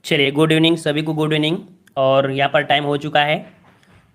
चलिए, good evening सभी को, गुड इवनिंग। और यहाँ पर टाइम हो चुका है,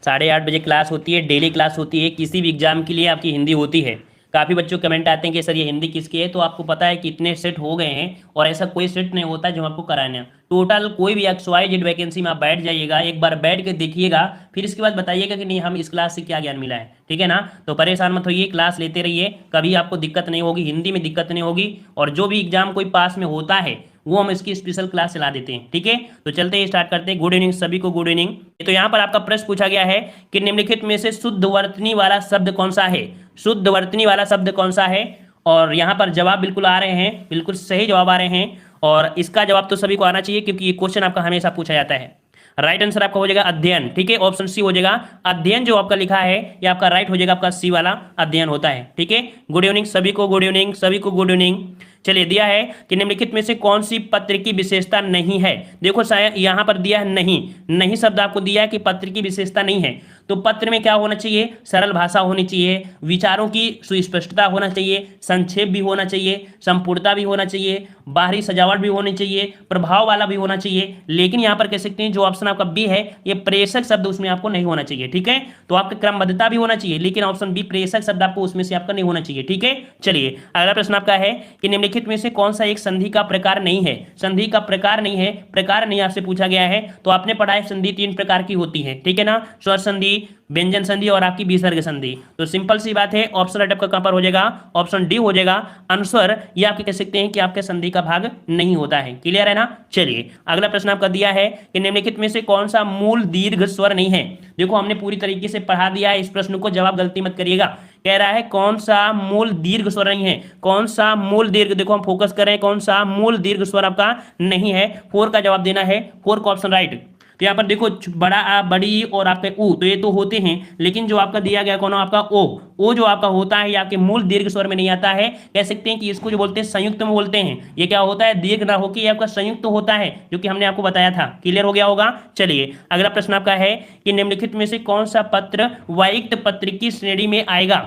8:30 बजे क्लास होती है, डेली क्लास होती है, किसी भी एग्जाम के लिए आपकी हिंदी होती है। काफ़ी बच्चों कमेंट आते हैं कि सर ये हिंदी किसकी है, तो आपको पता है कि इतने सेट हो गए हैं और ऐसा कोई सेट नहीं होता जो आपको कराना है। टोटल कोई भी XYZ वैकेंसी में आप बैठ जाइएगा, एक बार बैठ के देखिएगा, फिर इसके बाद बताइएगा कि नहीं हम इस क्लास से क्या ज्ञान मिला है। ठीक है ना? तो परेशान मत होइए, क्लास लेते रहिए, कभी आपको दिक्कत नहीं होगी, हिंदी में दिक्कत नहीं होगी। और जो भी एग्जाम कोई पास में होता है वो हम इसकी स्पेशल क्लास चला देते हैं। ठीक है, तो चलते हैं, स्टार्ट करते हैं। गुड इवनिंग सभी को, गुड इवनिंग। तो यहाँ पर आपका प्रश्न पूछा गया है कि निम्नलिखित में से शुद्ध वर्तनी वाला शब्द कौन सा है। शुद्ध वर्तनी वाला शब्द कौन सा है? और यहाँ पर जवाब बिल्कुल आ रहे हैं, बिल्कुल सही जवाब आ रहे हैं। और इसका जवाब तो सभी को आना चाहिए क्योंकि ये क्वेश्चन आपका हमेशा पूछा जाता है। राइट आंसर आपका हो जाएगा अध्ययन। ठीक है, ऑप्शन सी हो जाएगा अध्ययन। जो आपका लिखा है ये आपका राइट हो जाएगा, आपका सी वाला अध्ययन होता है। ठीक है, गुड इवनिंग सभी को, गुड इवनिंग सभी को, गुड इवनिंग। चलिए, दिया है कि निम्नलिखित में से कौन सी पत्र की विशेषता नहीं है। देखो शायद यहाँ पर दिया है नहीं, नहीं शब्द आपको दिया है कि पत्र की विशेषता नहीं है। तो पत्र में क्या होना चाहिए? सरल भाषा होनी चाहिए, विचारों की सुस्पष्टता होना चाहिए, संक्षेप भी होना चाहिए, संपूर्णता भी होना चाहिए, बाहरी सजावट भी होनी चाहिए, प्रभाव वाला भी होना चाहिए। लेकिन यहाँ पर कह सकते हैं जो ऑप्शन आपका बी है, ये प्रेषक शब्द उसमें आपको नहीं होना चाहिए। ठीक है, तो आपका क्रमबद्धता भी होना चाहिए, लेकिन ऑप्शन बी प्रेषक शब्द आपको उसमें से आपका नहीं होना चाहिए। ठीक है, चलिए अगला प्रश्न आपका है कि निम्नलिखित में से कौन सा एक संधि का प्रकार नहीं है। संधि का प्रकार नहीं है, प्रकार नहीं आपसे पूछा गया है। तो आपने पढ़ा है संधि 3 प्रकार की होती है। ठीक है ना? स्वर संधि, व्यंजन संधि और आपकी विसर्ग संधि। तो सिंपल सी बात है, ऑप्शन राइट आपका कहां पर हो जाएगा? ऑप्शन डी हो जाएगा। अनुस्वर ये आपके कह सकते हैं कि आपके संधि का भाग नहीं होता है। क्लियर है ना? चलिए अगला प्रश्न आपका दिया है कि निम्नलिखित में से कौन सा मूल दीर्घ स्वर नहीं है। देखो हमने पूरी तरीके से पढ़ा दिया है इस प्रश्न को, जवाब गलती मत करिएगा। कह रहा है कौन सा मूल दीर्घ स्वर नहीं है, कौन सा मूल दीर्घ। देखो हम फोकस करें, कौन सा मूल दीर्घ स्वर आपका नहीं है। 4 का जवाब देना है, 4 का ऑप्शन राइट। तो यहाँ पर देखो बड़ा आ, बड़ी और आपके ऊ, तो ये तो होते हैं, लेकिन जो आपका दिया गया कौन आपका ओ जो आपका होता है ये आपके मूल दीर्घ स्वर में नहीं आता है। कह सकते हैं कि इसको जो बोलते हैं संयुक्त में बोलते हैं। ये क्या होता है? दीर्घ ना होकर ये आपका संयुक्त होता है, जो कि हमने आपको बताया था। क्लियर हो गया होगा? चलिए अगला प्रश्न आपका है कि निम्नलिखित में से कौन सा पत्र वायिक्त पत्र की श्रेणी में आएगा।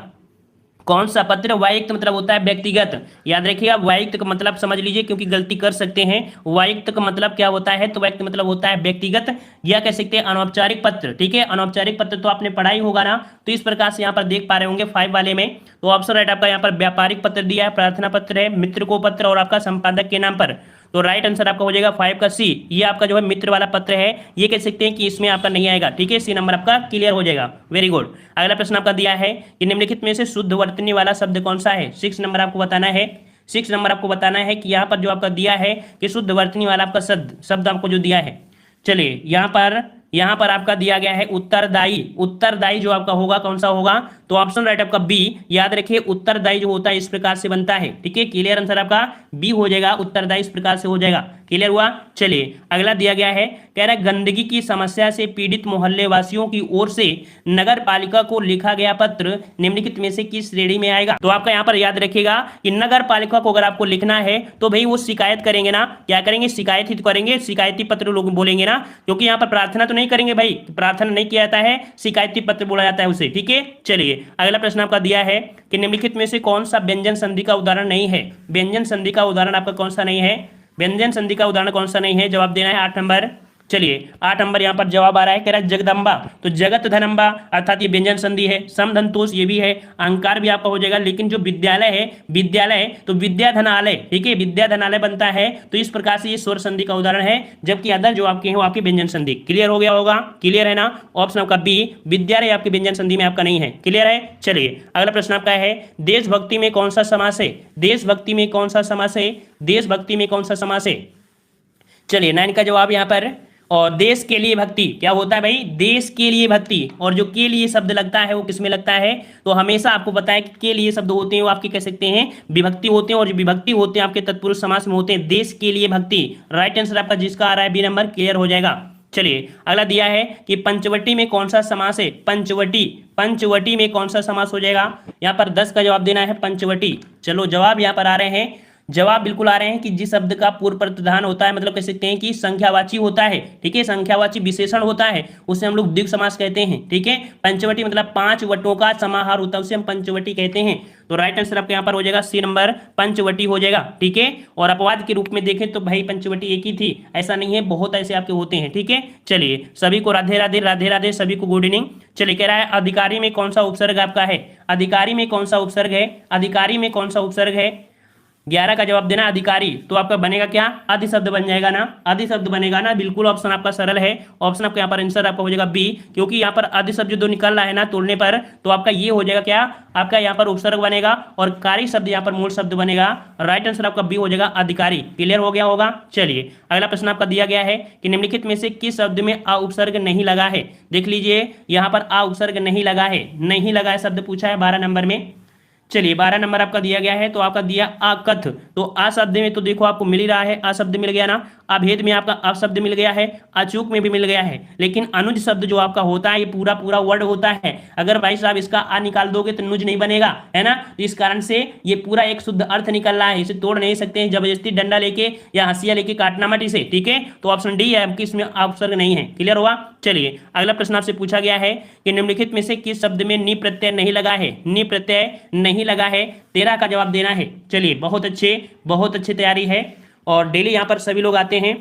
कौन सा पत्र? वायिक्त मतलब होता है व्यक्तिगत। याद रखिएगा, वायिक्त का मतलब समझ लीजिए क्योंकि गलती कर सकते हैं। वायिक्त का मतलब क्या होता है? तो वायिक्त मतलब होता है व्यक्तिगत, या कह सकते हैं अनौपचारिक पत्र। ठीक है, अनौपचारिक पत्र तो आपने पढ़ा ही होगा ना। तो इस प्रकार से यहाँ पर देख पा रहे होंगे 5 वाले में। तो ऑप्शन राइट आपका यहाँ पर व्यापारिक पत्र दिया है, प्रार्थना पत्र है, मित्र को पत्र और आपका संपादक के नाम पर। तो राइट आंसर आपका हो जाएगा 5 का सी। ये आपका जो है मित्र वाला पत्र है, ये कह सकते हैं कि इसमें आपका नहीं आएगा। ठीक है, सी नंबर आपका क्लियर हो जाएगा। Very good. अगला प्रश्न आपका दिया है कि निम्नलिखित में से शुद्ध वर्तनी वाला शब्द कौन सा है। 6 नंबर आपको बताना है। 6 नंबर आपको बताना है कि यहाँ पर जो आपका दिया है कि शुद्ध वर्तनी वाला आपका शब्द आपको जो दिया है। चलिए यहाँ पर आपका दिया गया है उत्तरदायी। उत्तरदायी जो आपका होगा कौन सा होगा? तो ऑप्शन राइट आपका बी। याद रखिए उत्तरदायी जो होता है इस प्रकार से बनता है। ठीक है, क्लियर आंसर आपका बी हो जाएगा, उत्तरदायी इस प्रकार से हो जाएगा। क्लियर हुआ? चलिए अगला दिया गया है, कह रहा है गंदगी की समस्या से पीड़ित मोहल्ले वासियों की ओर से नगर पालिका को लिखा गया पत्र निम्नलिखित में से किस श्रेणी में आएगा। तो आपका यहाँ पर याद रखिएगा कि नगर पालिका को अगर आपको लिखना है तो भाई वो शिकायत करेंगे ना। क्या करेंगे? शिकायत ही तो करेंगे, शिकायती पत्र लोग बोलेंगे ना, क्योंकि यहाँ पर प्रार्थना तो नहीं करेंगे भाई, प्रार्थना नहीं किया जाता है, शिकायती पत्र बोला जाता है उसे। ठीक है, चलिए अगला प्रश्न आपका दिया है कि निम्नलिखित में से कौन सा व्यंजन संधि का उदाहरण नहीं है। व्यंजन संधि का उदाहरण आपका कौन सा नहीं है? व्यंजन संधि का उदाहरण कौन सा नहीं है? जवाब देना है 8 नंबर। चलिए 8 नंबर यहाँ पर जवाब आ रहा है, कह रहा है जगदम्बा। तो जगत धनम्बा अर्थात ये व्यंजन संधि है। समधनतोष ये भी है, अहंकार भी आपका हो जाएगा। लेकिन जो विद्यालय है, विद्यालय तो विद्याधनालय। ठीक है, विद्याधनालय बनता है। तो इस प्रकार से ये स्वर संधि का उदाहरण है, जबकि अदर जो आपके हैं वो आपकी व्यंजन संधि। क्लियर हो गया होगा? क्लियर है ना? ऑप्शन आपका बी विद्यालय आपकी व्यंजन संधि में आपका नहीं है। क्लियर है? चलिए अगला प्रश्न आपका है देशभक्ति में कौन सा समास है। देशभक्ति में कौन सा समास है? देशभक्ति में कौन सा समास है? चलिए 9 का जवाब यहाँ पर। और देश के लिए भक्ति क्या होता है भाई? देश के लिए भक्ति। और जो के लिए शब्द लगता है वो किसमें लगता है? तो हमेशा आपको पता है कि के लिए शब्द होते हैं वो आपके कह सकते हैं विभक्ति होते हैं, और जो विभक्ति होते हैं आपके तत्पुरुष समास में होते हैं। देश के लिए भक्ति राइट आंसर आपका जिसका आ रहा है बी नंबर। क्लियर हो जाएगा। चलिए अगला दिया है कि पंचवटी में कौन सा समास है। पंचवटी, पंचवटी में कौन सा समास हो जाएगा? यहाँ पर 10 का जवाब देना है पंचवटी। चलो जवाब यहाँ पर आ रहे हैं जवाब बिल्कुल आ रहे हैं कि जिस शब्द का पूर्व प्रधान होता है, मतलब कह सकते हैं कि संख्यावाची होता है, ठीक है, संख्यावाची विशेषण होता है, उसे हम लोग द्विग समास कहते हैं, ठीक है। पंचवटी मतलब 5 वटों का समाहार होता है, उसे हम पंचवटी कहते हैं। तो राइट आंसर आपका यहाँ पर हो जाएगा सी नंबर, पंचवटी हो जाएगा, ठीक है। और अपवाद के रूप में देखें तो भाई पंचवटी एक ही थी, ऐसा नहीं है, बहुत ऐसे आपके होते हैं, ठीक है। चलिए सभी को राधे राधे, राधे राधे, सभी को गुड इवनिंग। चलिए कह रहा है अधिकारी में कौन सा उपसर्ग आपका है, अधिकारी में कौन सा उपसर्ग है, अधिकारी में कौन सा उपसर्ग है। 11 का जवाब देना अधिकारी, तो आपका बनेगा क्या, आदि शब्द बन जाएगा ना, आदि शब्द बनेगा ना, बिल्कुल ऑप्शन आपका सरल है। ऑप्शन आपका यहाँ पर आंसर आपका हो जाएगा बी, क्योंकि यहाँ पर आदि शब्द जो निकल रहा है ना तोड़ने पर, तो आपका ये हो जाएगा क्या, आपका यहाँ पर उपसर्ग बनेगा और कारी शब्द यहाँ पर मूल शब्द बनेगा। राइट आंसर आपका बी हो जाएगा अधिकारी। क्लियर हो गया होगा। चलिए अगला प्रश्न आपका दिया गया है कि निम्नलिखित में से किस शब्द में आ उपसर्ग नहीं लगा है। देख लीजिए यहाँ पर आ उपसर्ग नहीं लगा है, नहीं लगा है शब्द पूछा है 12 नंबर में। चलिए 12 नंबर आपका दिया गया है, तो आपका दिया आकथ, तो आ शब्द में तो देखो आपको मिल ही रहा है, आ शब्द मिल गया ना, अभेद में आपका आ शब्द मिल गया है, अचूक में भी मिल गया है, लेकिन अनुज शब्द जो आपका होता है ये पूरा पूरा वर्ड होता है। अगर भाई साहब इसका आ निकाल दोगे तो नुज नहीं बनेगा, है ना। तो इस कारण से ये पूरा एक शुद्ध अर्थ निकल रहा है, इसे तोड़ नहीं सकते हैं जबरदस्ती डंडा लेके या हंसिया लेके काटना मत इसे, ठीक है। तो ऑप्शन डी है, इसमें उपसर्ग नहीं है। क्लियर हुआ। चलिए अगला प्रश्न आपसे पूछा गया है कि निम्नलिखित में से किस शब्द में नी प्रत्यय नहीं लगा है, नी प्रत्यय नहीं लगा है। 13 का जवाब देना है। चलिए बहुत अच्छे तैयारी है और डेली यहाँ पर सभी लोग आते हैं,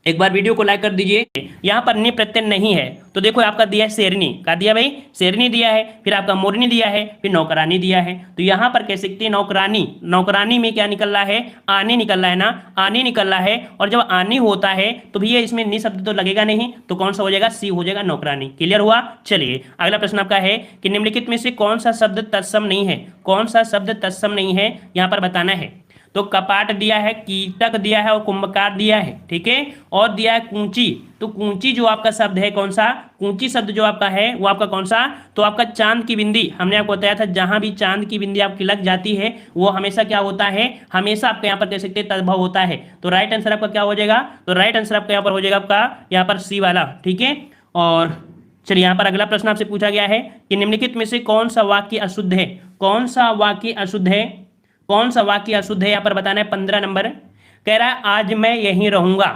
एक बार वीडियो को लाइक कर दीजिए। यहाँ पर नि प्रत्यय नहीं है, तो देखो आपका दिया है शेरनी, का दिया भाई, शेरनी दिया है, फिर आपका मोरनी दिया है, फिर नौकरानी दिया है। तो यहाँ पर कह सकते हैं नौकरानी, नौकरानी में क्या निकल रहा है, आनी निकल रहा है ना, आनी निकल रहा है। और जब आनी होता है तो भैया इसमें नि शब्द तो लगेगा नहीं, तो कौन सा हो जाएगा, सी हो जाएगा, नौकरानी। क्लियर हुआ। चलिए अगला प्रश्न आपका है कि निम्नलिखित में से कौन सा शब्द तत्सम नहीं है, कौन सा शब्द तत्सम नहीं है, यहाँ पर बताना है। तो कपाट दिया है, कीटक दिया है और कुंभकार दिया है, ठीक है। और दिया है कूंची, तो कूंची जो आपका शब्द है कौन सा, कूंची शब्द जो आपका है वो आपका कौन सा, तो आपका चांद की बिंदी। हमने आपको बताया था जहां भी चांद की बिंदी आपकी लग जाती है वो हमेशा क्या होता है, हमेशा आपके यहाँ पर कह सकते हैं तद्भव होता है। तो राइट आंसर आपका क्या हो जाएगा, तो राइट आंसर आपका यहाँ पर हो जाएगा आपका यहाँ पर सी वाला, ठीक है। और चलिए यहाँ पर अगला प्रश्न आपसे पूछा गया है कि निम्नलिखित में से कौन सा वाक्य अशुद्ध है, कौन सा वाक्य अशुद्ध है, कौन सा वाक्य अशुद्ध है, यहाँ पर बताना है। 15 नंबर कह रहा है आज मैं यहीं रहूंगा,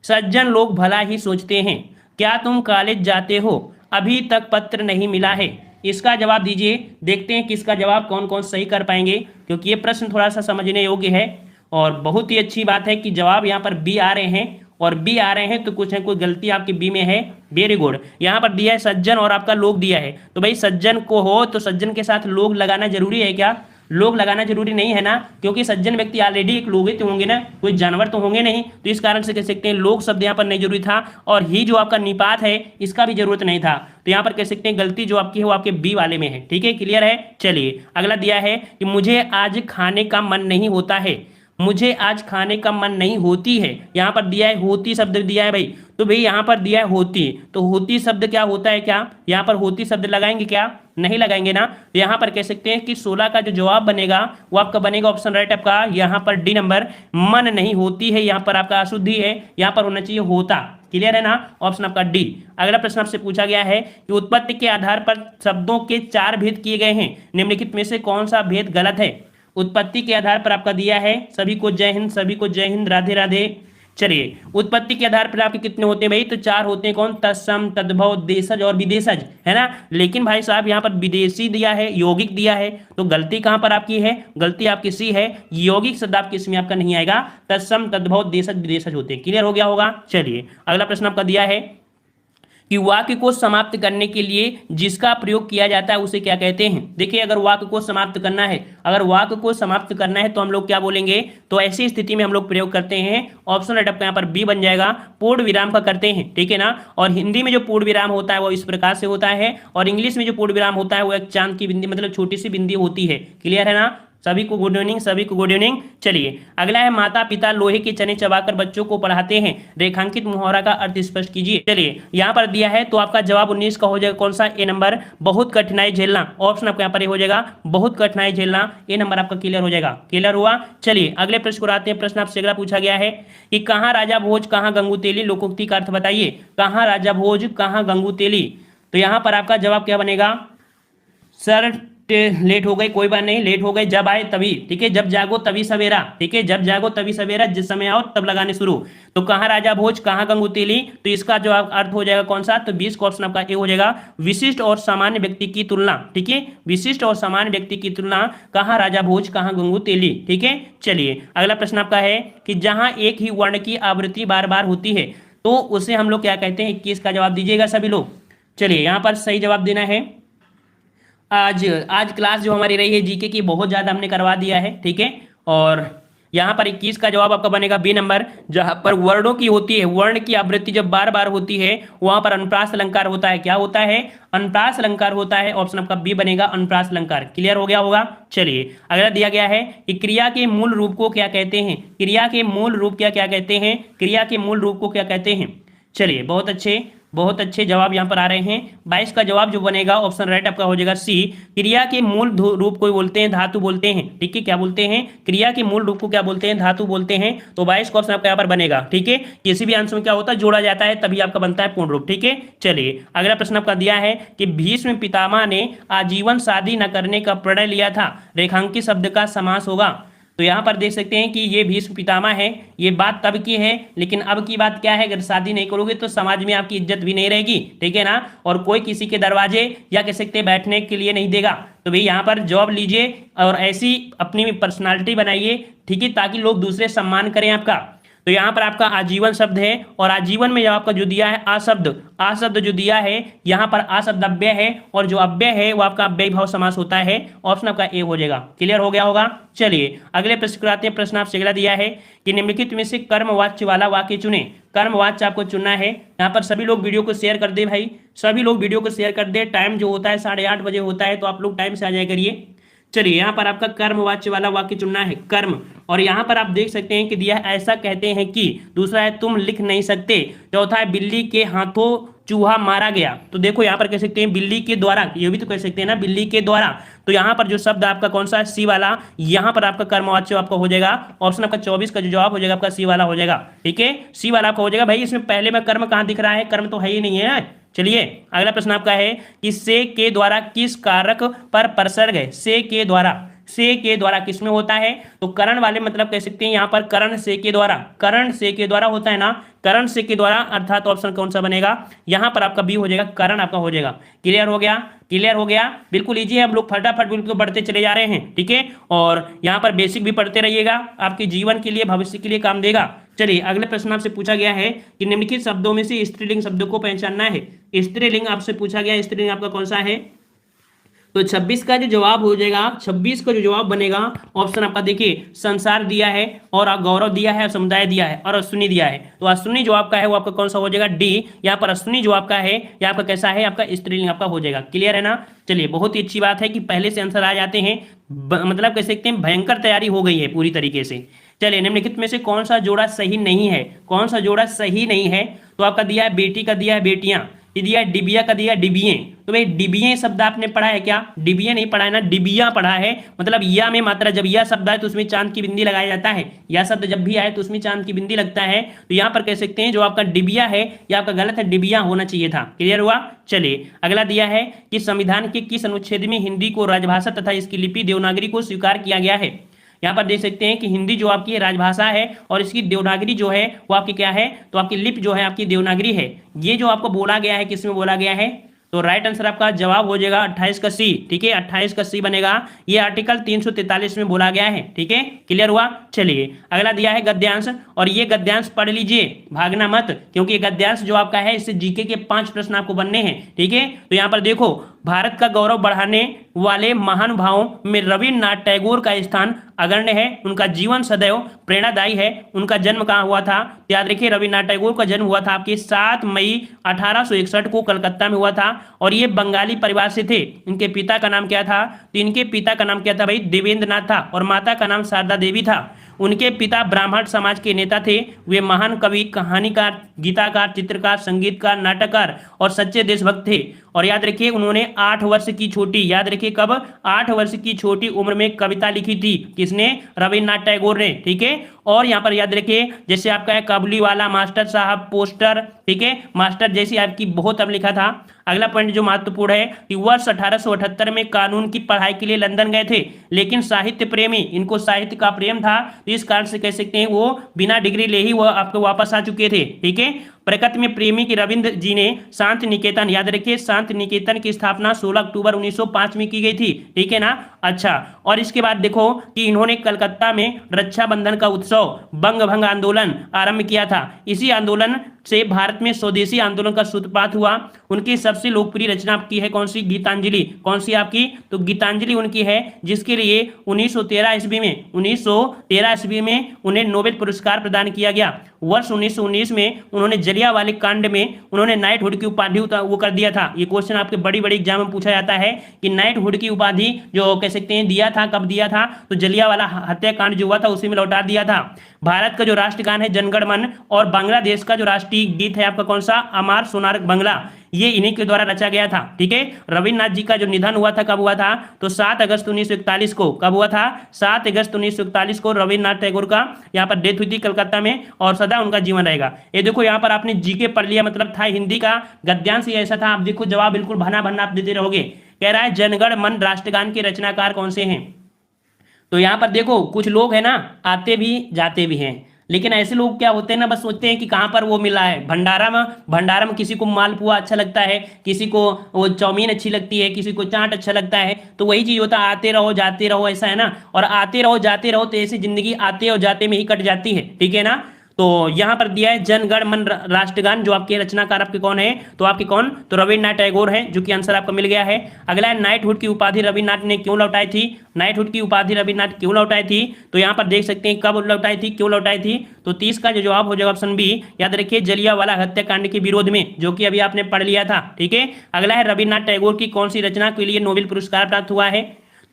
सज्जन लोग भला ही सोचते हैं, क्या तुम कॉलेज जाते हो, अभी तक पत्र नहीं मिला है। इसका जवाब दीजिए, देखते हैं किसका जवाब कौन कौन सही कर पाएंगे, क्योंकि ये प्रश्न थोड़ा सा समझने योग्य है। और बहुत ही अच्छी बात है कि जवाब यहाँ पर बी आ रहे हैं, और बी आ रहे हैं तो कुछ है, कोई गलती आपकी बी में है। Very good. यहाँ पर दिया है सज्जन और आपका लोग दिया है, तो भाई सज्जन को हो तो सज्जन के साथ लोग लगाना जरूरी है क्या, लोग लगाना जरूरी नहीं है ना, क्योंकि सज्जन व्यक्ति ऑलरेडी एक लोग ही तो होंगे ना, कोई जानवर तो होंगे नहीं। तो इस कारण से कह सकते हैं लोग शब्द यहाँ पर नहीं जरूरी था, और ही जो आपका निपात है इसका भी जरूरत नहीं था। तो यहाँ पर कह सकते हैं गलती जो आपकी है वो आपके बी वाले में है, ठीक है। क्लियर है। चलिए अगला दिया है कि मुझे आज खाने का मन नहीं होता है, मुझे आज खाने का मन नहीं होती है। यहाँ पर दिया है होती शब्द दिया है भाई, तो भाई यहाँ पर दिया है होती, तो होती शब्द क्या होता है, क्या यहाँ पर होती शब्द लगाएंगे क्या, नहीं लगाएंगे ना। तो यहाँ पर कह सकते हैं कि 16 का जो जवाब बनेगा वो आपका बनेगा ऑप्शन राइट आपका यहाँ पर डी नंबर, मन नहीं होती है, यहाँ पर आपका अशुद्धि है, यहाँ पर होना चाहिए होता। क्लियर है ना, ऑप्शन आपका डी। अगला प्रश्न आपसे पूछा गया है कि उत्पत्ति के आधार पर शब्दों के 4 भेद किए गए हैं, निम्नलिखित में से कौन सा भेद गलत है। उत्पत्ति के आधार पर आपका दिया है, सभी को जय हिंद, सभी को जय हिंद, राधे राधे। चलिए उत्पत्ति के आधार पर आपके कितने होते हैं भाई, तो 4 होते हैं। कौन, तत्सम, तद्भव, देशज और विदेशज, है ना। लेकिन भाई साहब यहाँ पर विदेशी दिया है, यौगिक दिया है, तो गलती कहाँ पर आपकी है, गलती आपकी सी है, यौगिक शब्द आपके इसमें आपका नहीं आएगा, तत्सम, तद्भव, देशज, विदेशज होते हैं। क्लियर हो गया होगा। चलिए अगला प्रश्न आपका दिया है कि वाक्य को समाप्त करने के लिए जिसका प्रयोग किया जाता है उसे क्या कहते हैं। देखिए अगर वाक्य को समाप्त करना है, अगर वाक्य को समाप्त करना है तो हम लोग क्या बोलेंगे, तो ऐसी स्थिति में हम लोग प्रयोग करते हैं, ऑप्शन राइट आपका यहाँ पर बी बन जाएगा, पूर्ण विराम का करते हैं, ठीक है ना। और हिंदी में जो पूर्ण विराम होता है वो इस प्रकार से होता है, और इंग्लिश में जो पूर्ण विराम होता है वो एक चांद की बिंदी मतलब छोटी सी बिंदी होती है। क्लियर है ना, सभी को गुड इवनिंग, सभी को गुड इवनिंग। चलिए अगला है माता पिता लोहे के चने चबाकर बच्चों को पढ़ाते हैं, रेखांकित मुहावरा का अर्थ स्पष्ट कीजिए। चलिए यहाँ पर दिया है तो आपका जवाब 19 का हो जाएगा कौन सा, ए नंबर, बहुत कठिनाई झेलना। ऑप्शन आपका यहाँ पर हो जाएगा बहुत कठिनाई झेलना, ए नंबर आपका क्लियर हो जाएगा। क्लियर हुआ। चलिए अगले प्रश्न को आते हैं। प्रश्न आपसे अगला पूछा गया है कि कहाँ राजा भोज कहाँ गंगू तेली, लोकोक्ति का अर्थ बताइए। कहाँ राजा भोज कहाँ गंगू तेली, तो यहाँ पर आपका जवाब क्या बनेगा सर, लेट हो गए, कोई बात नहीं, लेट हो गए, जब आए तभी, ठीक है, जब जागो तभी सवेरा, ठीक है, जब जागो तभी सवेरा, जिस समय आओ तब लगाने शुरू। तो कहाँ राजा भोज, कहाँ गंगू तेली, तो इसका जो अर्थ हो जाएगा कौन सा, तो 20 का ऑप्शन आपका ए हो जाएगा, विशिष्ट और सामान्य व्यक्ति की तुलना, ठीक है, विशिष्ट और सामान्य व्यक्ति की तुलना, कहाँ राजा भोज, कहाँ गंगू तेली, ठीक है। चलिए अगला प्रश्न आपका है कि जहां एक ही वर्ण की आवृत्ति बार बार होती है तो उसे हम लोग क्या कहते हैं, 21 का जवाब दीजिएगा सभी लोग। चलिए यहां पर सही जवाब देना है। आज आज क्लास जो हमारी रही है जीके की, बहुत ज़्यादा हमने करवा दिया है, ठीक है। और यहाँ पर 21 का जवाब आपका बनेगा बी नंबर, जहाँ पर वर्णों की होती है, वर्ण की आवृत्ति जब बार बार होती है वहां पर अनुप्रास अलंकार होता है। क्या होता है, अनुप्रास अलंकार होता है। ऑप्शन आपका बी बनेगा, अनुप्रास अलंकार। क्लियर हो गया होगा। चलिए अगला दिया गया है कि क्रिया के मूल रूप को क्या कहते हैं, क्रिया के मूल रूप क्या क्या कहते हैं, क्रिया के मूल रूप को क्या कहते हैं। चलिए बहुत अच्छे जवाब यहाँ पर आ रहे हैं। 22 का जवाब जो बनेगा ऑप्शन राइट आपका हो जाएगा सी, क्रिया के मूल रूप को बोलते हैं धातु बोलते हैं, ठीक है। क्या बोलते हैं, क्रिया के मूल रूप को क्या बोलते हैं, धातु बोलते हैं। तो 22 का ऑप्शन आपका यहाँ पर बनेगा, ठीक है। किसी भी आंसर में क्या होता है, जोड़ा जाता है तभी आपका बनता है पूर्ण रूप, ठीक है। चलिए अगला प्रश्न आपका दिया है कि भीष्म पितामह ने आजीवन शादी न करने का प्रणय लिया था, रेखांकित शब्द का समास होगा। तो यहाँ पर देख सकते हैं कि ये भीष्म पितामह है, ये बात तब की है, लेकिन अब की बात क्या है, अगर शादी नहीं करोगे तो समाज में आपकी इज्जत भी नहीं रहेगी, ठीक है ना। और कोई किसी के दरवाजे या कह सकते हैं बैठने के लिए नहीं देगा। तो भाई यहाँ पर जॉब लीजिए और ऐसी अपनी पर्सनालिटी बनाइए, ठीक है, ताकि लोग दूसरे सम्मान करें आपका। तो यहाँ पर आपका आजीवन शब्द है और आजीवन में जो आपका जो दिया है आशब्द जो दिया है, यहाँ पर आशब्द अव्यय है और जो अव्यय है वो आपका अव्यय भाव समास होता है। ऑप्शन आपका ए हो जाएगा। क्लियर हो गया होगा। चलिए अगले प्रश्न को आते हैं। प्रश्न आपसे अगला दिया है कि निम्नलिखित में से कर्मवाच्य वाला वाक्य चुने। कर्मवाच्य आपको चुनना है। यहाँ पर सभी लोग वीडियो को शेयर कर दे भाई, सभी लोग वीडियो को शेयर कर दे। टाइम जो होता है 8:30 बजे होता है, तो आप लोग टाइम से आ जाया करिए। चलिए यहाँ पर आपका कर्मवाच्य वाला वाक्य चुनना है, कर्म। और यहाँ पर आप देख सकते हैं कि दिया है ऐसा कहते हैं कि, दूसरा है तुम लिख नहीं सकते, चौथा है बिल्ली के हाथों चूहा मारा गया। तो देखो यहाँ पर कह सकते हैं बिल्ली के द्वारा, ये भी तो कह सकते हैं ना बिल्ली के द्वारा। तो यहाँ पर जो शब्द आपका कौन सा है, सी वाला, यहाँ पर आपका कर्मवाच्य आपका हो जाएगा। ऑप्शन आपका 24 का जो जवाब हो जाएगा आपका सी वाला हो जाएगा, ठीक है। सी वाला आपका हो जाएगा। भाई इसमें पहले में कर्म कहाँ दिख रहा है, कर्म तो है ही नहीं है। चलिए अगला प्रश्न आपका है कि से के द्वारा किस कारक पर प्रसर्ग है। से के द्वारा किसमें होता है, तो करण वाले मतलब कह सकते हैं यहाँ पर करण से के द्वारा होता है ना, करण से के द्वारा, अर्थात ऑप्शन कौन सा बनेगा, यहाँ पर आपका बी हो जाएगा, करण आपका हो जाएगा। क्लियर हो गया। बिल्कुल इजी है, हम लोग फटाफट बिल्कुल बढ़ते चले जा रहे हैं, ठीक है। और यहाँ पर बेसिक भी पढ़ते रहिएगा, आपके जीवन के लिए, भविष्य के लिए काम देगा। चलिए अगले प्रश्न आपसे पूछा गया है कि निम्नलिखित शब्दों में से स्त्रीलिंग शब्दों को पहचानना है। स्त्रीलिंग आपसे पूछा गया, स्त्रीलिंग आपका कौन सा है। तो 26 का जो जवाब हो जाएगा, 26 का जो जवाब बनेगा, ऑप्शन आपका देखिए, संसार दिया है और गौरव दिया है, समुदाय दिया है और अश्विनी दिया है। तो अश्विनी जो आपका है वो आपका कौन सा हो जाएगा, डी। यहाँ पर अश्विनी जो आपका है या आपका कैसा है, आपका स्त्रीलिंग आपका हो जाएगा। क्लियर है ना। चलिए बहुत ही अच्छी बात है कि पहले से आंसर आ जाते हैं, मतलब कह सकते हैं भयंकर तैयारी हो गई है पूरी तरीके से। चलिए निम्नलिखित में से कौन सा जोड़ा सही नहीं है, कौन सा जोड़ा सही नहीं है। तो आपका दिया है बेटी का दिया है बेटियां, ये दिया है डिबिया का दिया है डिबिये। तो भाई डिबिये शब्द आपने पढ़ा है क्या, डिबिये नहीं पढ़ा है ना, डिबिया पढ़ा है। मतलब या में मात्रा, जब यह शब्द आए तो उसमें चांद की बिंदी लगाया जाता है, यह शब्द जब भी आए तो उसमें चांद की बिंदी लगता है। तो यहाँ पर कह सकते हैं जो आपका डिबिया है यह आपका गलत है, डिबिया होना चाहिए था। क्लियर हुआ। चलिए अगला दिया है कि संविधान के किस अनुच्छेद में हिंदी को राजभाषा तथा इसकी लिपि देवनागरी को स्वीकार किया गया है। यहाँ पर देख सकते हैं कि हिंदी जो आपकी राजभाषा है और इसकी देवनागरी जो है वो आपकी क्या है, तो आपकी लिपि जो है आपकी देवनागरी है। ये जो आपको बोला गया है किसमें बोला गया है, तो राइट आंसर आपका जवाब हो जाएगा 28 का सी, ठीक है। 28 का सी बनेगा। ये आर्टिकल 343 में बोला गया है, ठीक है। क्लियर हुआ। चलिए अगला दिया है गद्यांश, और ये गद्यांश पढ़ लीजिए, भागना मत, क्योंकि ये गद्यांश जो आपका है इससे जीके के 5 प्रश्न आपको बनने हैं, ठीक है। तो यहाँ पर देखो, भारत का गौरव बढ़ाने वाले महानुभावों में रविन्द्रनाथ टैगोर का स्थान अग्रण्य है, उनका जीवन सदैव प्रेरणादायी है। उनका जन्म कहाँ हुआ था, याद रखिए रविन्द्रनाथ टैगोर का जन्म हुआ था आपके 7 मई 1861 को कलकत्ता में हुआ था, और ये बंगाली परिवार से थे। इनके पिता का नाम क्या था, तो इनके पिता का नाम क्या था भाई, देवेंद्रनाथ था, और माता का नाम शारदा देवी था। उनके पिता ब्राह्मण समाज के नेता थे। वे महान कवि, कहानीकार, गीताकार, चित्रकार, संगीतकार, नाटककार और सच्चे देशभक्त थे। और याद रखिए उन्होंने 8 वर्ष की छोटी, याद रखिए कब, 8 वर्ष की छोटी उम्र में कविता लिखी थी। किसने, रविन्द्रनाथ टैगोर ने, ठीक है। और यहाँ पर याद रखिए जैसे आपका है काबुली वाला, मास्टर साहब, पोस्टर, ठीक है, मास्टर जैसी आपकी बहुत अब लिखा था। अगला पॉइंट जो महत्वपूर्ण है कि वर्ष 1878 में कानून की पढ़ाई के लिए लंदन गए थे, लेकिन साहित्य प्रेमी, इनको साहित्य का प्रेम था, तो इस कारण से कह सकते हैं वो बिना डिग्री ले ही वो आपको वापस आ चुके थे। ठीक है, प्रकृति में प्रेमी की रविंद्र जी ने शांति निकेतन, याद रखिए शांति निकेतन की स्थापना 16 अक्टूबर 1905 में की गई थी। ठीक है ना। अच्छा, और इसके बाद देखो कि इन्होंने कलकत्ता में रक्षाबंधन का उत्सव बंग भंग आंदोलन आरंभ किया था। इसी आंदोलन से भारत में स्वदेशी आंदोलन का सूत्रपात हुआ। उनकी सबसे लोकप्रिय रचना आपकी है कौन सी? गीतांजलि। कौन सी आपकी? तो गीतांजलि उनकी है, जिसके लिए 1913 ईस्वी में उन्हें नोबेल पुरस्कार प्रदान किया गया। वर्ष 1919 में उन्होंने जलियांवाले कांड में उन्होंने नाइटहुड की उपाधि वो कर दिया था। ये क्वेश्चन आपके बड़ी बड़ी एग्जाम में पूछा जाता है कि नाइटहुड की उपाधि जो कह सकते हैं दिया था, कब दिया था? तो जलियांवाला हत्याकांड जो हुआ था उसी में लौटा दिया था। भारत का जो राष्ट्रगान है जनगण मन, और बांग्लादेश का जो राष्ट्रीय गीत है आपका कौन सा? अमार सोनार बंगला, ये इन्हीं के द्वारा रचा गया था। ठीक है, रविन्द्रनाथ जी का जो निधन हुआ था कब हुआ था? तो 7 अगस्त 1941 को। कब हुआ था? 7 अगस्त 1941 को रविन्द्रनाथ टैगोर का यहाँ पर डेथ हुई थी कलकत्ता में, और सदा उनका जीवन रहेगा। ये देखो यहाँ पर आपने जीके पढ़ लिया, मतलब था हिंदी का गद्यांश ही ऐसा था। आप देखो जवाब बिल्कुल भना भना आप देते रहोगे। कह रहा है जनगण मन राष्ट्रगान के रचनाकार कौन से हैं? तो यहाँ पर देखो कुछ लोग है ना आते भी जाते भी हैं, लेकिन ऐसे लोग क्या होते हैं ना, बस सोचते हैं कि कहाँ पर वो मिला है। भंडारा में किसी को मालपुआ अच्छा लगता है, किसी को वो चाउमीन अच्छी लगती है, किसी को चाट अच्छा लगता है। तो वही चीज होता है, आते रहो जाते रहो, ऐसा है ना। और आते रहो जाते रहो तो ऐसी जिंदगी आते और जाते में ही कट जाती है। ठीक है ना। तो यहां पर दिया है जनगण मन राष्ट्रगान, जो आपके रचनाकार आपके कौन है? तो आपके कौन? तो रविन्द्रनाथ टैगोर हैं, जो कि आंसर आपको मिल गया है। अगला है नाइटहुड की उपाधि रविन्द्रनाथ ने क्यों लौटाई थी? नाइटहुड की उपाधि रविन्द्रनाथ क्यों लौटाई थी? तो यहां पर देख सकते हैं कब लौटाई थी, क्यों लौटाई थी। तो 30 का जो जवाब हो जाएगा ऑप्शन बी। याद रखिए जलियांवाला हत्याकांड के विरोध में, जो कि अभी आपने पढ़ लिया था। ठीक है, अगला है रविन्द्रनाथ टैगोर की कौन सी रचना के लिए नोबेल पुरस्कार प्राप्त हुआ है?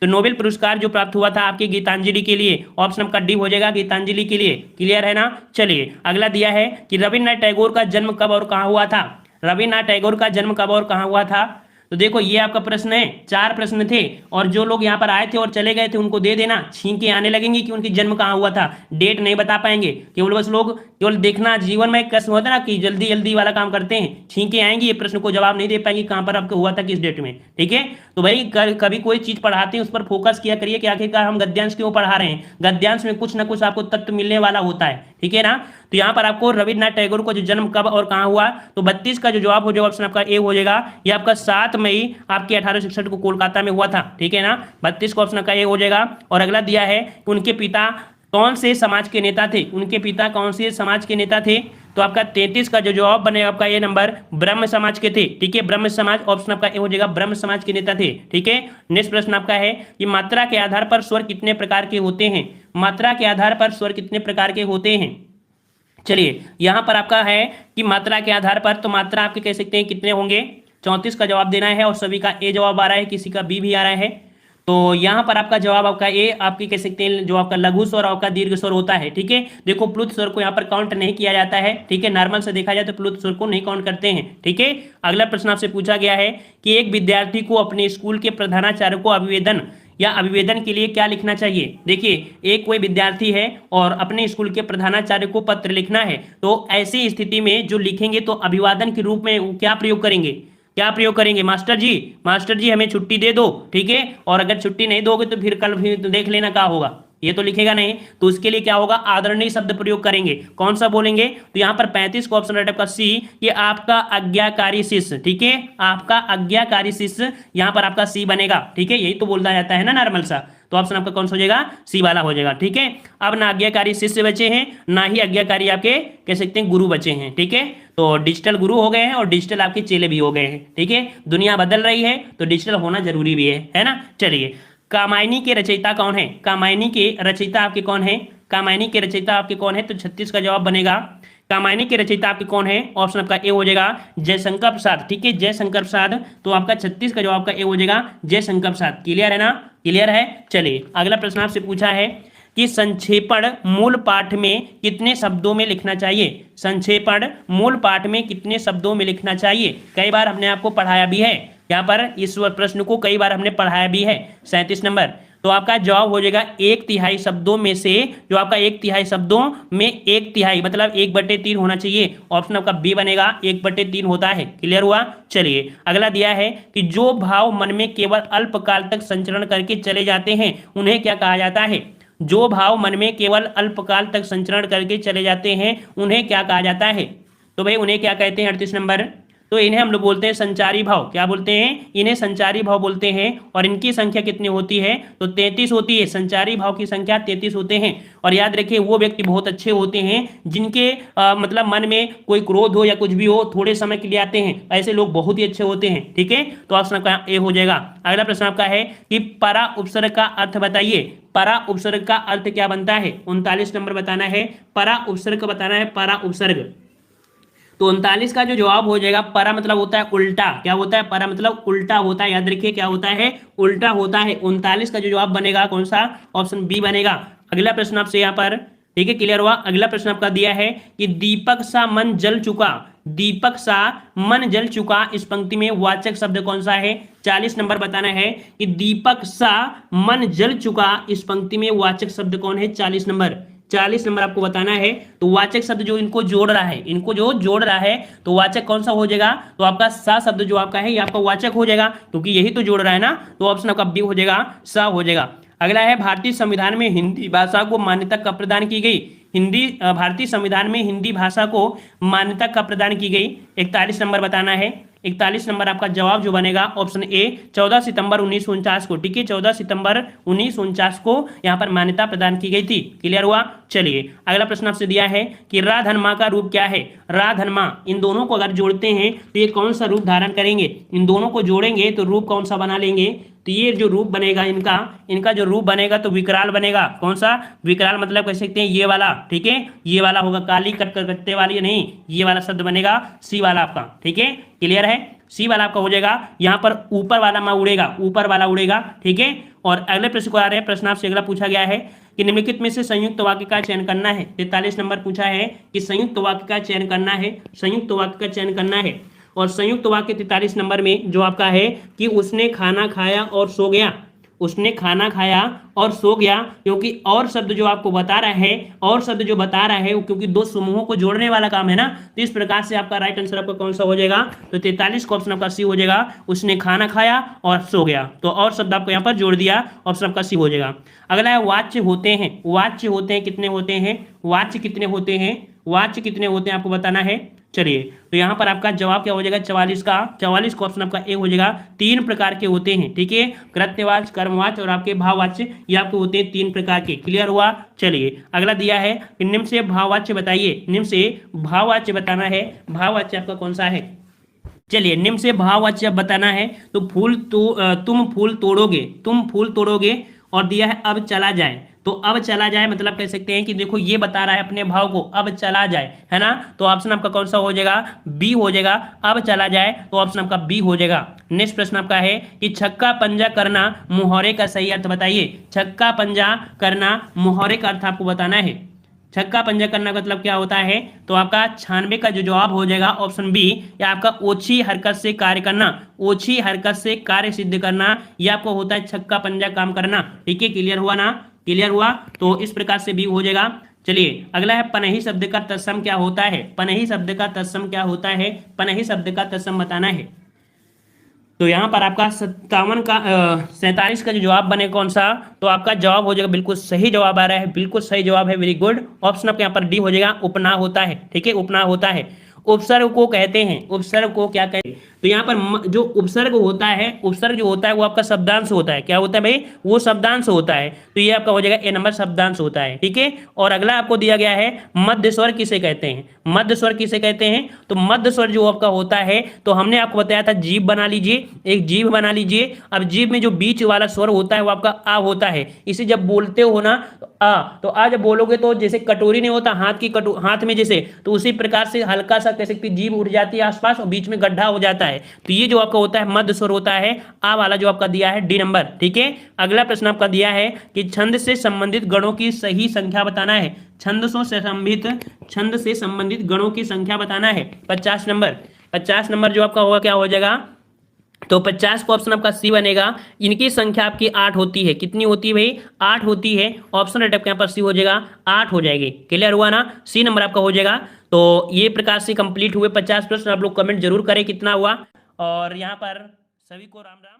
तो नोबेल पुरस्कार जो प्राप्त हुआ था आपकी गीतांजलि के लिए, ऑप्शन आपका डी हो जाएगा गीतांजलि के लिए। क्लियर है ना। चलिए अगला दिया है कि रविन्द्रनाथ टैगोर का जन्म कब और कहाँ हुआ था? रविन्द्रनाथ टैगोर का जन्म कब और कहाँ हुआ था? तो देखो ये आपका प्रश्न है, 4 प्रश्न थे, और जो लोग यहाँ पर आए थे और चले गए थे उनको दे देना। छींके आने लगेंगे कि उनकी जन्म कहाँ हुआ था, डेट नहीं बता पाएंगे। केवल बस लोग केवल देखना, जीवन में एक कष्ट होता है ना कि जल्दी जल्दी वाला काम करते हैं, छींके आएंगे, ये प्रश्न को जवाब नहीं दे पाएंगे कहाँ पर आपको हुआ था, किस डेट में। ठीक है, तो भाई कभी कोई चीज पढ़ाते हैं उस पर फोकस किया करिए कि आखिरकार हम गद्यांश क्यों पढ़ा रहे हैं। गद्यांश में कुछ ना कुछ आपको तत्व मिलने वाला होता है। ठीक है ना। तो यहाँ पर आपको रविन्द्रनाथ टैगोर को जो जन्म कब और कहाँ हुआ, तो 32 का जो जवाब हो जाएगा ऑप्शन आपका ए हो जाएगा। ये आपका 7 मई आपके 1866 को कोलकाता में हुआ था। ठीक है ना, 32 का ऑप्शन का ए हो जाएगा। और अगला दिया है कि उनके पिता कौन से समाज के नेता थे? उनके पिता कौन से समाज के नेता थे? तो आपका 33 का जो जवाब बनेगा आपका ए नंबर, ब्रह्म समाज के थे। ठीक है, ब्रह्म समाज, ऑप्शन आपका ए हो जाएगा, ब्रह्म समाज के नेता थे। ठीक है, नेक्स्ट प्रश्न आपका है कि मात्रा के आधार पर स्वर कितने प्रकार के होते हैं? मात्रा के आधार पर स्वर कितने प्रकार के होते हैं? चलिए यहां पर आपका है कि मात्रा के आधार पर, तो मात्रा आपके कह सकते हैं कितने होंगे? 34 का जवाब देना है, और सभी का ए जवाब आ रहा है, किसी का बी भी आ रहा है। तो यहाँ पर आपका जवाब आपका ए आपके कह सकते हैं जो आपका लघु स्वर और आपका दीर्घ स्वर होता है। ठीक है, देखो प्लुत स्वर को यहाँ पर काउंट नहीं किया जाता है। ठीक है, नॉर्मल से देखा जाए तो प्लुत स्वर को नहीं काउंट करते हैं। ठीक है, अगला प्रश्न आपसे पूछा गया है कि एक विद्यार्थी को अपने स्कूल के प्रधानाचार्य को अभिवेदन के लिए क्या लिखना चाहिए? देखिए एक कोई विद्यार्थी है और अपने स्कूल के प्रधानाचार्य को पत्र लिखना है, तो ऐसी स्थिति में जो लिखेंगे तो अभिवादन के रूप में क्या प्रयोग करेंगे? क्या प्रयोग करेंगे? मास्टर जी हमें छुट्टी दे दो। ठीक है, और अगर छुट्टी नहीं दोगे तो फिर कल फिर तो देख लेना क्या होगा, ये तो लिखेगा नहीं। तो उसके लिए क्या होगा? आदरणीय शब्द प्रयोग करेंगे। कौन सा बोलेंगे? तो यहाँ पर 35 को ऑप्शन राइट आपका सी, ये आपका आज्ञाकारी शिष्य। ठीक है, आपका आज्ञाकारी शिष्य, यहाँ पर आपका सी बनेगा। ठीक है, यही तो बोलना जाता है ना नॉर्मल सा। तो ऑप्शन आपका कौन सा हो जाएगा? सी वाला हो जाएगा। ठीक है, अब ना आज्ञाकारी शिष्य बचे हैं, ना ही आज्ञाकारी आपके कह सकते हैं गुरु बचे हैं। ठीक है, तो डिजिटल गुरु हो गए हैं और डिजिटल आपके चेले भी हो गए हैं। ठीक है, दुनिया बदल रही है तो डिजिटल होना जरूरी भी है ना। चलिए कामायनी के रचयिता कौन है? कामायनी के रचयिता आपके कौन है? कामायनी के रचयिता आपके कौन है? तो 36 का जवाब बनेगा। कामायनी के रचयिता आपके कौन है? ऑप्शन आपका ए हो जाएगा जयशंकर प्रसाद। ठीक है, जयशंकर प्रसाद, तो आपका 36 का जवाब का ए हो जाएगा जयशंकर प्रसाद। क्लियर है ना? क्लियर है। चलिए अगला प्रश्न आपसे पूछा है कि संक्षेपण मूल पाठ में कितने शब्दों में लिखना चाहिए? संक्षेपण मूल पाठ में कितने शब्दों में लिखना चाहिए? कई बार हमने आपको पढ़ाया भी है, यहाँ पर इस प्रश्न को कई बार हमने पढ़ाया भी है। 37 नंबर, तो आपका जवाब हो जाएगा 1/3 शब्दों में से, जो आपका 1/3 शब्दों में 1/3 मतलब 1/3 होना चाहिए। ऑप्शन आपका बी बनेगा, 1/3 होता है। क्लियर हुआ? चलिए अगला दिया है कि जो भाव मन में केवल अल्पकाल तक संचरण करके चले जाते हैं उन्हें क्या कहा जाता है? जो भाव मन में केवल अल्पकाल तक संचरण करके चले जाते हैं उन्हें क्या कहा जाता है? तो भाई उन्हें क्या कहते हैं? 38 नंबर, तो इन्हें हम लोग बोलते हैं संचारी भाव। क्या बोलते हैं? इन्हें संचारी भाव बोलते हैं। और इनकी संख्या कितनी होती है? तो 33 होती है। संचारी भाव की संख्या 33 होते हैं। और याद रखिए वो व्यक्ति बहुत अच्छे होते हैं जिनके मतलब मन में कोई क्रोध हो या कुछ भी हो, थोड़े समय के लिए आते हैं, ऐसे लोग बहुत ही अच्छे होते हैं। ठीक है, तो ऑप्शन आपका ए हो जाएगा। अगला प्रश्न आपका है कि परा उपसर्ग का अर्थ बताइए। परा उपसर्ग का अर्थ क्या बनता है? 39 नंबर बताना है। परा उपसर्ग बताना है, परा उपसर्ग। तो 39 का जो जवाब हो जाएगा, परा मतलब होता है उल्टा। क्या होता है? परा मतलब उल्टा होता है। याद रखिए क्या होता है? उल्टा होता है। 39 का जो जवाब बनेगा कौन सा? ऑप्शन बी बनेगा। अगला प्रश्न आपसे यहाँ पर, ठीक है, क्लियर हुआ? अगला प्रश्न आपका दिया है कि दीपक सा मन जल चुका। दीपक सा मन जल चुका, इस पंक्ति में वाचक शब्द कौन सा है? 40 नंबर बताना है कि दीपक सा मन जल चुका, इस पंक्ति में वाचक शब्द कौन है? 40 नंबर। 40 नंबर आपको बताना है। तो वाचक शब्द जो इनको जोड़ रहा है, इनको जो जोड़ रहा है, तो वाचक कौन सा हो जाएगा? तो आपका सा शब्द जो आपका है ये आपका वाचक हो जाएगा, क्योंकि यही तो जोड़ रहा है ना। तो ऑप्शन आपका बी हो जाएगा, सा हो जाएगा। अगला है भारतीय संविधान में हिंदी भाषा को मान्यता कब प्रदान की गई? भारतीय संविधान में हिंदी भाषा को मान्यता कब प्रदान की गई? 41 नंबर बताना है। 41 नंबर आपका जवाब जो बनेगा ऑप्शन ए, 14 सितंबर 1949 को। ठीक है, 14 सितंबर 1949 को यहाँ पर मान्यता प्रदान की गई थी। क्लियर हुआ? चलिए अगला प्रश्न आपसे दिया है कि रा धन मा का रूप क्या है? रा धन मा, इन दोनों को अगर जोड़ते हैं तो ये कौन सा रूप धारण करेंगे? इन दोनों को जोड़ेंगे तो रूप कौन सा बना लेंगे? तो ये जो रूप बनेगा इनका जो रूप बनेगा तो विकराल बनेगा। कौन सा? विकराल मतलब कह सकते हैं ये वाला। ठीक है, ये वाला होगा, काली कट्टे वाली नहीं, ये वाला शब्द बनेगा सी वाला आपका। ठीक है, क्लियर है? सी वाला आपका हो जाएगा। यहाँ पर ऊपर वाला मा उड़ेगा, ऊपर वाला उड़ेगा। ठीक है, और अगले प्रश्न को आ रहे हैं। प्रश्न आपसे अगला पूछा गया है कि निम्नलिखित में से संयुक्त वाक्य का चयन करना है। 43 नंबर पूछा है कि संयुक्त वाक्य का चयन करना है, संयुक्त वाक्य का चयन करना है। और संयुक्त वाक्य 43 नंबर में जो आपका है कि उसने खाना खाया और सो गया। उसने खाना खाया और सो गया, क्योंकि और शब्द जो आपको बता रहा है, और शब्द जो बता रहा है वो क्योंकि दो समूहों को जोड़ने वाला काम है ना, तो इस प्रकार से आपका राइट आंसर आपका कौन सा हो जाएगा? तो 43 का ऑप्शन आपका सी हो जाएगा। उसने खाना खाया और सो गया, तो और शब्द आपको यहाँ पर जोड़ दिया, ऑप्शन आपका सी हो जाएगा। अगला है वाच्य होते हैं। वाच्य होते हैं कितने होते हैं? वाच्य कितने होते हैं? वाच्य कितने होते हैं आपको बताना है। चलिए तो यहाँ पर आपका जवाब क्या हो जाएगा? 44 का ऑप्शन आपका ए हो जाएगा। 3 प्रकार के होते हैं। ठीक है, कृत्यवाच्य, कर्मवाच्य और आपके भाववाच्य, ये आपको होते हैं 3 प्रकार के। क्लियर हुआ? चलिए अगला दिया है कि निम्न से भाववाच्य बताइए। निम्न से भाववाच्य बताना है। भाववाच्य आपका कौन सा है? चलिए निम्न से भाववाच्य बताना है। तो तुम फूल तोड़ोगे, तुम फूल तोड़ोगे, और दिया है अब चला जाए। तो अब चला जाए मतलब कह सकते हैं कि देखो ये बता रहा है अपने भाव को, अब चला जाए, है ना। तो ऑप्शन आपका कौन सा हो जाएगा? बी हो जाएगा। अब चला जाए तो ऑप्शन आपका बी हो जाएगा। नेक्स्ट प्रश्न आपका है कि छक्का पंजा करना मुहावरे का सही अर्थ बताइए। छक्का पंजा करना मुहावरे का अर्थ आपको बताना है। छक्का पंजा करना का मतलब क्या होता है? तो आपका 96 का जो जवाब हो जाएगा ऑप्शन बी, या आपका ओछी हरकत से कार्य करना। ओछी हरकत से कार्य सिद्ध करना, यह आपको होता है छक्का पंजा काम करना। ठीक है, क्लियर हुआ ना? क्लियर हुआ? तो इस प्रकार से भी हो जाएगा। चलिए अगला है पनही शब्द का तत्सम क्या होता है? पनही शब्द का तत्सम क्या होता है? पनही शब्द का तत्सम बताना है। तो यहाँ पर आपका 47 का जो जवाब बने कौन सा? तो आपका जवाब हो जाएगा, बिल्कुल सही जवाब आ रहा है, बिल्कुल सही जवाब है, वेरी गुड। ऑप्शन आपके यहाँ पर डी हो जाएगा, उपनाम होता है। ठीक है, उपनाम होता है। उपसर्ग को कहते हैं, उपसर्ग को क्या कहते हैं? तो यहाँ पर जो उपसर्ग होता है, उपसर्ग जो होता है वो आपका शब्दांश होता है। क्या होता है भाई? वो शब्दांश होता है। तो ये आपका हो जाएगा ए नंबर, शब्दांश होता है। ठीक है, और अगला आपको दिया गया है मध्य स्वर किसे कहते हैं? मध्य स्वर किसे कहते हैं? तो मध्य स्वर जो आपका होता है, तो हमने आपको बताया था जीभ बना लीजिए, एक जीभ बना लीजिए। अब जीभ में जो बीच वाला स्वर होता है वो आपका आ होता है। इसे जब बोलते हो ना तो आ जब बोलोगे तो जैसे कटोरी नहीं होता हाथ में जैसे, तो उसी प्रकार से हल्का सा कह सकते हैं जीभ उठ जाती है आसपास और बीच में गड्ढा हो जाता है। तो ये जो आपका होता है मध्य स्वर होता है, आ वाला जो आपका दिया है डी नंबर। ठीक है, अगला प्रश्न आपका दिया है कि छंद से संबंधित गणों की सही संख्या बताना है। छंद से संबंधित गणों की संख्या बताना है। 50 नंबर जो आपका होगा क्या हो जाएगा? तो 50 का ऑप्शन आपका सी बनेगा। इनकी संख्या आपकी 8 होती है। कितनी होती है भाई? 8 होती है। ऑप्शन राइट आपके यहाँ पर सी हो जाएगा, 8 हो जाएगी। क्लियर हुआ ना? सी नंबर आपका हो जाएगा। तो ये प्रकार से कंप्लीट हुए 50 प्रश्न। आप लोग कमेंट जरूर करें कितना हुआ। और यहाँ पर सभी को राम राम।